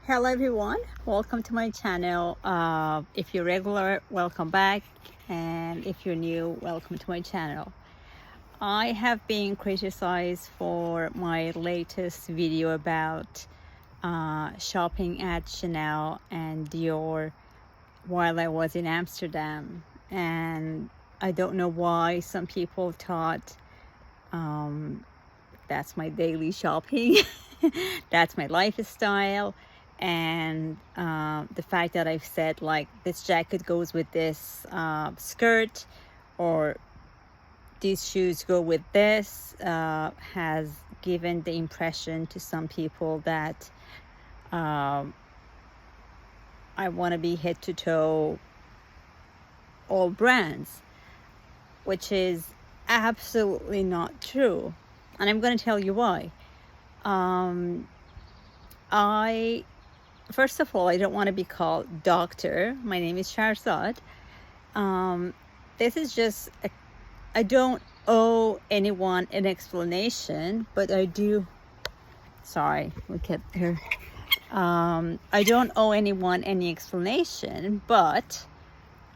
Hello everyone, welcome to my channel. If you're regular, welcome back, and if you're new, welcome to my channel. I have been criticized for my latest video about shopping at Chanel and Dior while I was in Amsterdam, and I don't know why some people thought that's my daily shopping. That's my lifestyle. And the fact that I've said like this jacket goes with this skirt, or these shoes go with this, has given the impression to some people that I want to be head to toe all brands, which is absolutely not true. And I'm going to tell you why. First of all, I don't want to be called doctor. My name is Shahrzad. This is just, I don't owe anyone an explanation, but I do, sorry, look at her. I don't owe anyone any explanation, but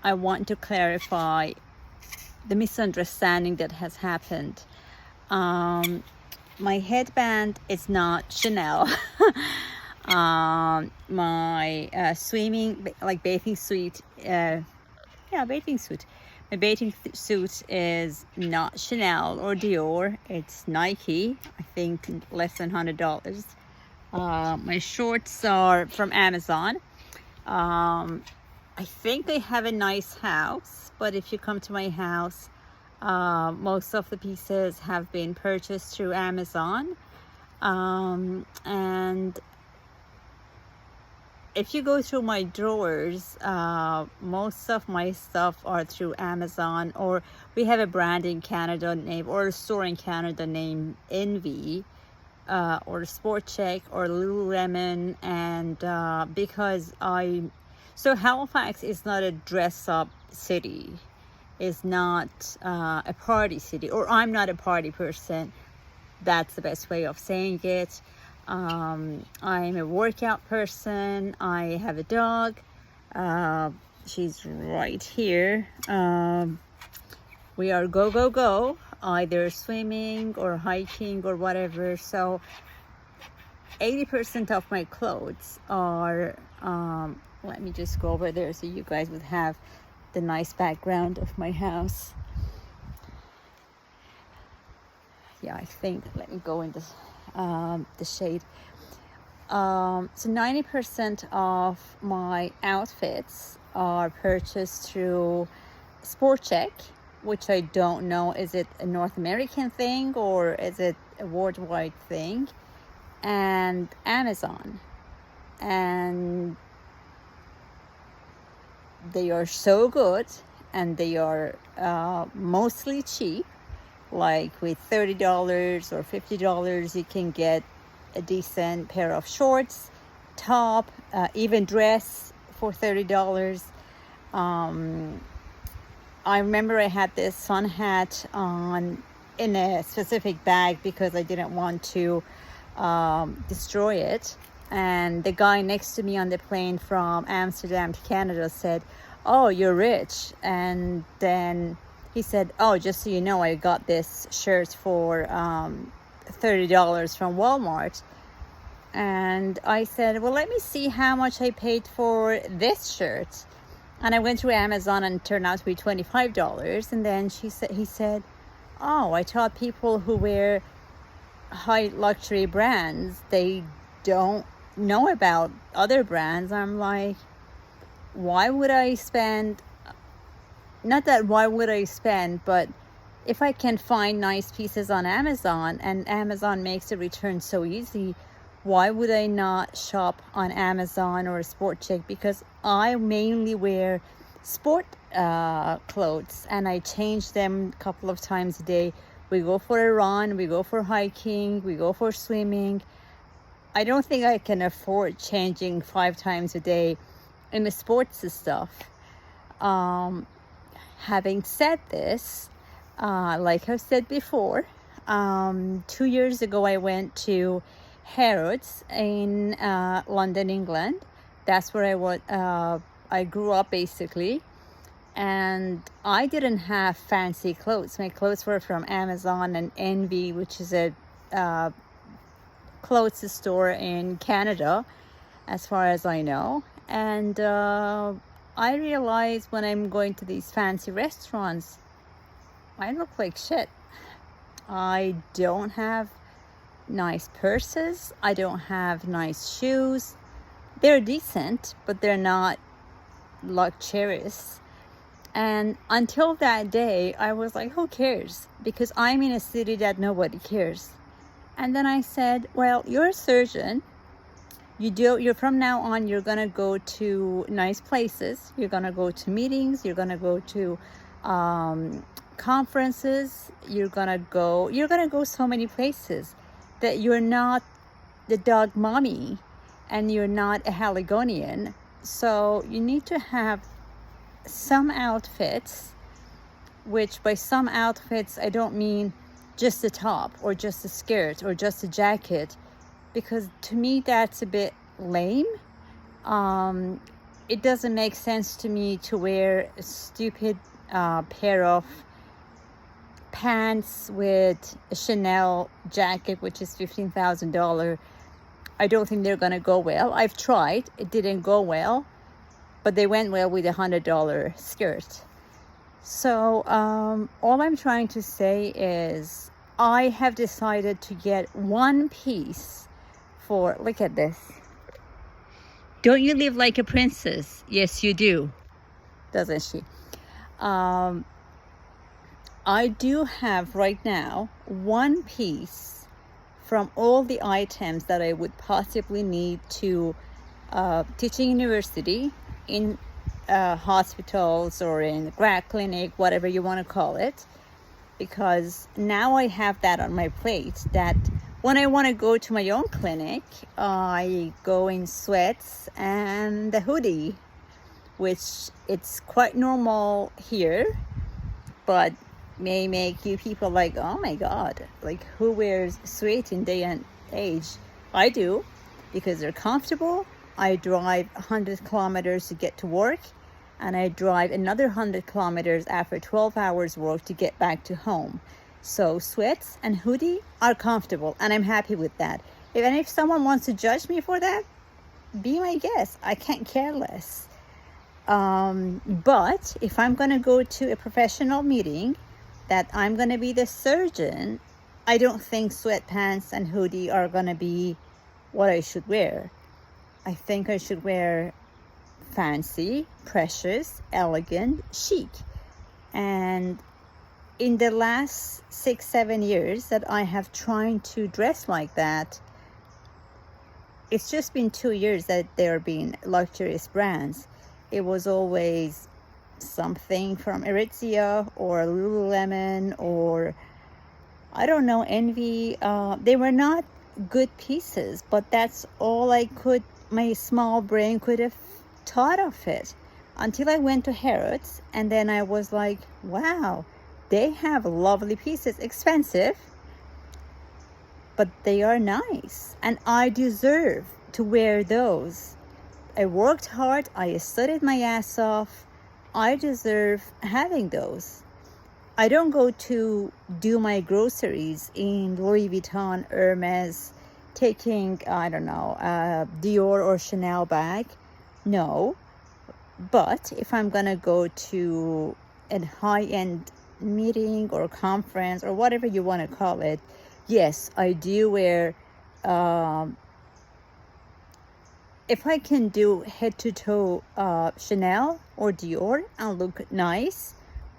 I want to clarify the misunderstanding that has happened. My headband is not Chanel. My swimming, like bathing suit, bathing suit. My bathing suit is not Chanel or Dior. It's Nike. I think less than $100. My shorts are from Amazon. I think they have a nice house, but if you come to my house, most of the pieces have been purchased through Amazon. And if you go through my drawers, most of my stuff are through Amazon, or we have a brand in Canada name, or a store in Canada named Envy, or Sport Check, or Lululemon. And so Halifax is not a dress up city, is not a party city, or I'm not a party person. That's the best way of saying it. I'm a workout person. I have a dog. She's right here. We are go, either swimming or hiking or whatever. So 80% of my clothes are, let me just go over there so you guys would have the nice background of my house. Yeah, I think, let me go in this the shade. So 90% of my outfits are purchased through Sport Check, which I don't know, is it a North American thing or is it a worldwide thing, and Amazon. And they are so good, and they are mostly cheap. Like with $30 or $50, you can get a decent pair of shorts, top, even dress for $30. I remember I had this sun hat on in a specific bag because I didn't want to destroy it. And the guy next to me on the plane from Amsterdam to Canada said, "Oh, you're rich." And then he said, "Oh, just so you know, I got this shirt for $30 from Walmart." And I said, "Well, let me see how much I paid for this shirt." And I went through Amazon and it turned out to be $25. And then he said, "Oh, I thought people who wear high luxury brands, they don't know about other brands." I'm like, why would I spend, not that why would I spend, but if I can find nice pieces on Amazon and Amazon makes a return so easy, why would I not shop on Amazon or Sport Check? Because I mainly wear sport clothes and I change them a couple of times a day. We go for a run, we go for hiking, we go for swimming. I don't think I can afford changing 5 times a day in the sports stuff. Having said this, like I said before, 2 years ago I went to Harrods in London, England. That's where I grew up basically. And I didn't have fancy clothes. My clothes were from Amazon and Envy, which is a clothes store in Canada, as far as I know. And I realized when I'm going to these fancy restaurants, I look like shit. I don't have nice purses. I don't have nice shoes. They're decent, but they're not luxurious. And until that day, I was like, who cares? Because I'm in a city that nobody cares. And then I said, well, you're a surgeon. You're from now on, you're going to go to nice places. You're going to go to meetings. You're going to go to conferences. You're going to go so many places that you're not the dog mommy and you're not a Haligonian. So you need to have some outfits, which by some outfits I don't mean just a top or just a skirt or just a jacket, because to me that's a bit lame. It doesn't make sense to me to wear a stupid pair of pants with a Chanel jacket, which is $15,000. I don't think they're gonna go well. I've tried, it didn't go well, but they went well with $100 skirt. So all I'm trying to say is I have decided to get one piece for, look at this. Don't you live like a princess? Yes, you do, doesn't she? I do have right now one piece from all the items that I would possibly need to teaching university, in hospitals or in grad clinic, whatever you want to call it, because now I have that on my plate that when I want to go to my own clinic, I go in sweats and the hoodie, which it's quite normal here, but may make you people like, oh my God, like who wears sweat in day and age? I do, because they're comfortable. I drive 100 kilometers to get to work, and I drive another 100 kilometers after 12 hours work to get back to home. So sweats and hoodie are comfortable, and I'm happy with that. If someone wants to judge me for that, be my guest. I can't care less. But if I'm going to go to a professional meeting that I'm going to be the surgeon, I don't think sweatpants and hoodie are going to be what I should wear. I think I should wear fancy, precious, elegant, chic. And in the last 6-7 years that I have tried to dress like that, it's just been 2 years that there have been luxurious brands. It was always something from Aritzia or Lululemon or I don't know, Envy. They were not good pieces, but that's all my small brain could have thought of it, until I went to Harrods, and then I was like, wow, they have lovely pieces, expensive, but they are nice, and I deserve to wear those. I worked hard, I studied my ass off, I deserve having those. I don't go to do my groceries in Louis Vuitton, Hermes, taking, I don't know, Dior or Chanel bag. No. But if I'm going to go to a high-end meeting or conference or whatever you want to call it, yes, I do wear, if I can do head-to-toe Chanel or Dior and look nice,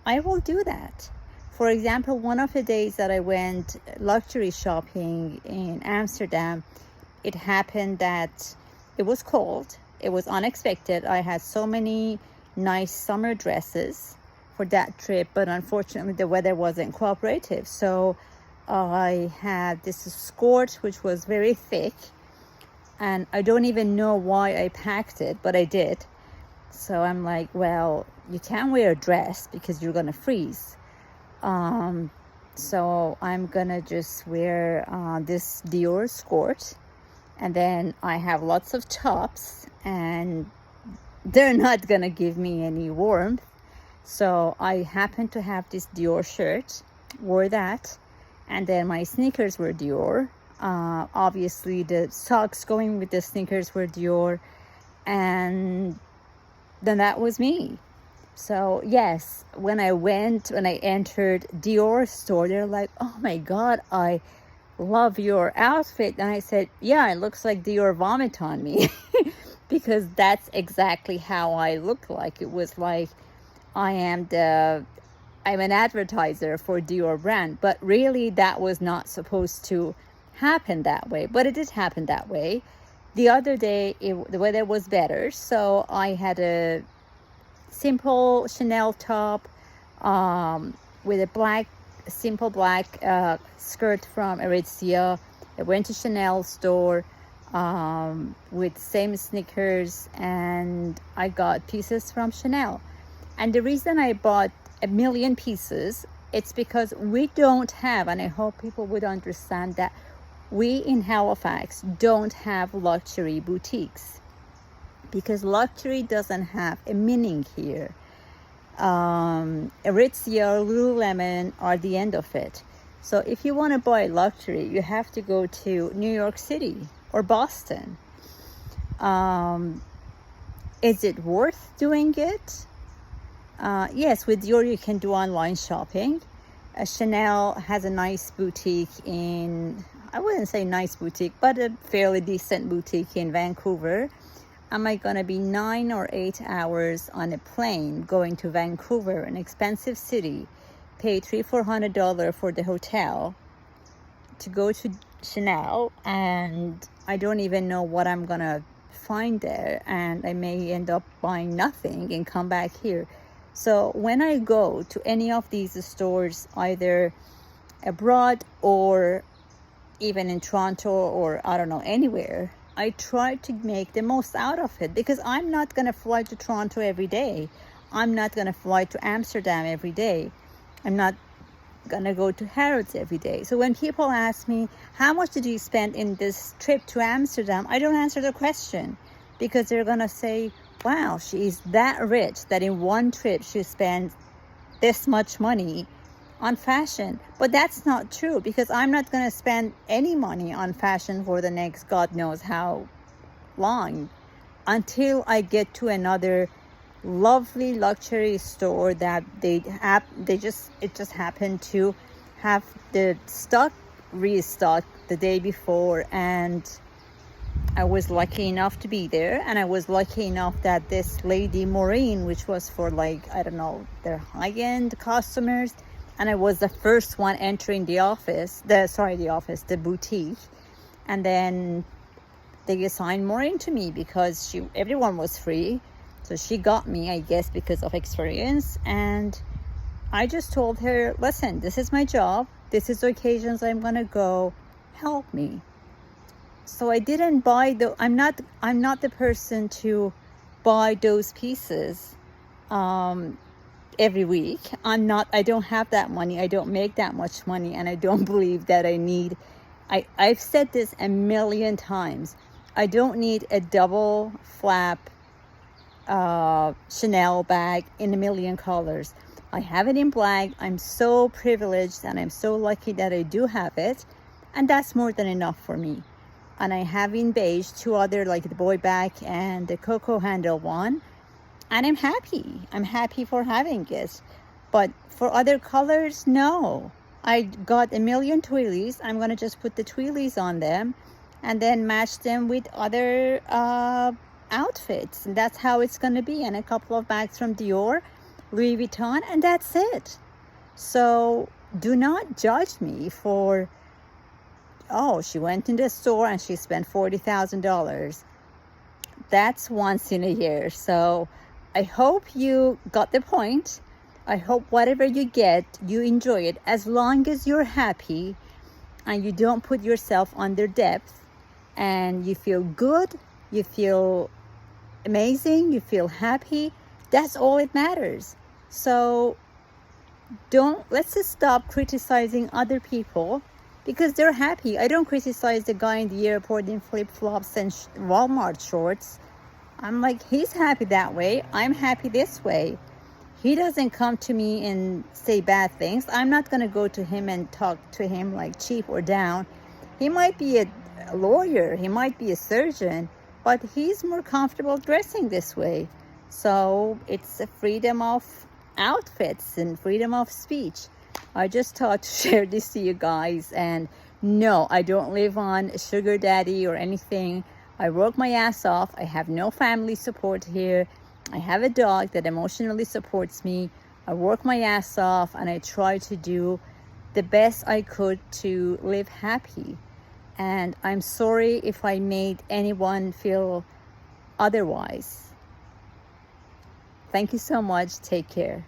I will do that. For example, one of the days that I went luxury shopping in Amsterdam, it happened that it was cold. It was unexpected. I had so many nice summer dresses for that trip, but unfortunately the weather wasn't cooperative. So I had this skirt which was very thick, and I don't even know why I packed it, but I did. So I'm like, well, you can't wear a dress because you're gonna freeze. So I'm gonna just wear this Dior skirt, And then I have lots of tops, and they're not gonna give me any warmth. So I happened to have this Dior shirt, wore that, and then my sneakers were Dior. Obviously the socks going with the sneakers were Dior, and then that was me. So yes, when I entered Dior store, they're like, oh my God, I love your outfit. And I said, yeah, it looks like Dior vomit on me. Because that's exactly how I look like. It was like I'm an advertiser for Dior brand, but really that was not supposed to happen that way, but it did happen that way. The other day the weather was better, so I had a simple Chanel top with a simple black skirt from Aritzia. I went to Chanel store with same sneakers, and I got pieces from Chanel. And the reason I bought a million pieces, it's because we don't have, and I hope people would understand that we in Halifax don't have luxury boutiques, because luxury doesn't have a meaning here. Aritzia, Lululemon are the end of it. So if you want to buy luxury, you have to go to New York City or Boston. Is it worth doing it? Yes, with Dior you can do online shopping. Chanel has a nice boutique I wouldn't say nice boutique, but a fairly decent boutique in Vancouver. Am I gonna be 9 or 8 hours on a plane going to Vancouver, an expensive city, pay $300-400 for the hotel to go to Chanel, and I don't even know what I'm gonna find there, and I may end up buying nothing and come back here. So when I go to any of these stores, either abroad or even in Toronto or I don't know, anywhere, I try to make the most out of it, because I'm not going to fly to Toronto every day. I'm not going to fly to Amsterdam every day. I'm not going to go to Harrods every day. So when people ask me, how much did you spend in this trip to Amsterdam? I don't answer the question, because they're going to say, wow, she is that rich that in one trip she spent this much money on fashion. But that's not true, because I'm not going to spend any money on fashion for the next God knows how long, until I get to another lovely luxury store that it just happened to have the stock restocked the day before, and I was lucky enough to be there. And I was lucky enough that this lady Maureen, which was for like, I don't know, their high-end customers, and I was the first one entering the boutique. And then they assigned Maureen to me because everyone was free. So she got me, I guess, because of experience. And I just told her, listen, this is my job. This is the occasions I'm gonna go. Help me. So I didn't buy I'm not the person to buy those pieces every week. I don't have that money. I don't make that much money, and I don't believe that I've said this a million times. I don't need a double flap Chanel bag in a million colors. I have it in black. I'm so privileged and I'm so lucky that I do have it, and that's more than enough for me. And I have in beige 2 other, like the boy bag and the cocoa handle one, and I'm happy for having it. But for other colors, no. I got a million twillies. I'm gonna just put the twillies on them and then match them with other outfits, and that's how it's gonna be. And a couple of bags from Dior, Louis Vuitton, and that's it. So do not judge me for, oh, she went in the store and she spent $40,000. That's once in a year. So I hope you got the point. I hope whatever you get, you enjoy it, as long as you're happy and you don't put yourself under depth, and you feel good, you feel amazing, you feel happy. That's all it matters. So let's just stop criticizing other people because they're happy. I don't criticize the guy in the airport in flip-flops and Walmart shorts. I'm like, he's happy that way. I'm happy this way. He doesn't come to me and say bad things. I'm not going to go to him and talk to him like cheap or down. He might be a lawyer. He might be a surgeon, but he's more comfortable dressing this way. So it's a freedom of outfits and freedom of speech. I just thought to share this to you guys. And no, I don't live on a sugar daddy or anything. I work my ass off. I have no family support here. I have a dog that emotionally supports me. I work my ass off and I try to do the best I could to live happy. And I'm sorry if I made anyone feel otherwise. Thank you so much. Take care.